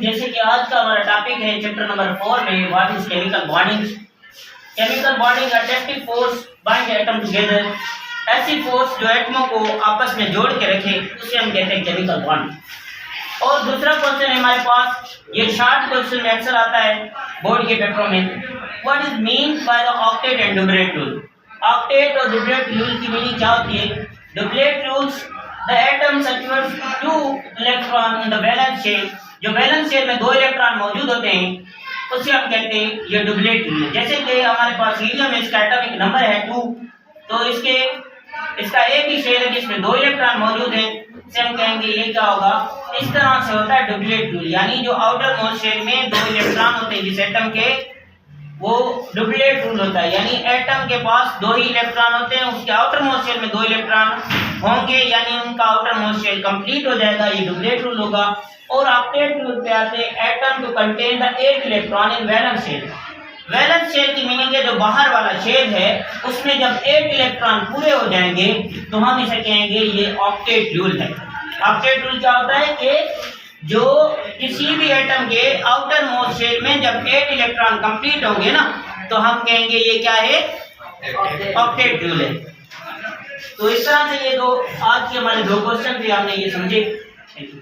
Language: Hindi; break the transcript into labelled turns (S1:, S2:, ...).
S1: जैसे कि आज का हमारा टॉपिक है चैप्टर नंबर 4 में what is chemical bonding. Chemical bonding attractive force bind atom together, ऐसी फोर्स जो एटमों को आपस में जोड़ के रखे उसे हम कहते हैं केमिकल बॉन्ड। और दूसरा क्वेश्चन है हमारे पास, ये शॉर्ट क्वेश्चन में अक्सर आता है बोर्ड के पेपरों में, what is mean by the octet and duplet rule. Octet और डुप्लेट रूल की मीनिंग क्या होती है? Duplet rules the atoms occurs 2 electron in the valence shell, जो वैलेंस शेल में 2 इलेक्ट्रॉन मौजूद होते हैं उसे हम कहते हैं ये डुप्लेट रूल है। जैसे कि हमारे पास हीलियम में इसका एटॉमिक नंबर है 2, तो इसका एक ही शेल है जिसमें 2 इलेक्ट्रॉन मौजूद हैं, इसे हम कहेंगे ये क्या होगा, इस तरह से होता है डुप्लेट रूल। यानी जो आउटर मोस्ट शेल में 2 इलेक्ट्रॉन होते हैं जिस एटम के, वो डुप्लेट रूल होता है। यानी एटम के पास 2 ही इलेक्ट्रॉन होते हैं, उसके आउटर मोस्ट शेल में 2 इलेक्ट्रॉन होंगे, यानी उनका आउटर मोस्ट शेल कंप्लीट हो जाएगा, ये डुप्लेट रूल होगा। और ऑक्टेट रूल पे आते हैं atom to contain the 8 electron in valence shell. Valence shell की मीनिंग है जो बाहर वाला शेल है उसमें जब 8 इलेक्ट्रॉन पूरे हो जाएंगे तो हम इसे कहेंगे ये ऑक्टेट रूल है। ऑक्टेट रूल क्या होता है कि जो किसी भी एटम के आउटर मोस्ट शेल में जब 8 इलेक्ट्रॉन कंप्लीट होंगे ना तो हम कहेंगे ये क्या है, ऑक्टेट रूल है। तो इस तरह से ये आज के हमारे 2 क्वेश्चन थे, हमने ये समझे। Thank you.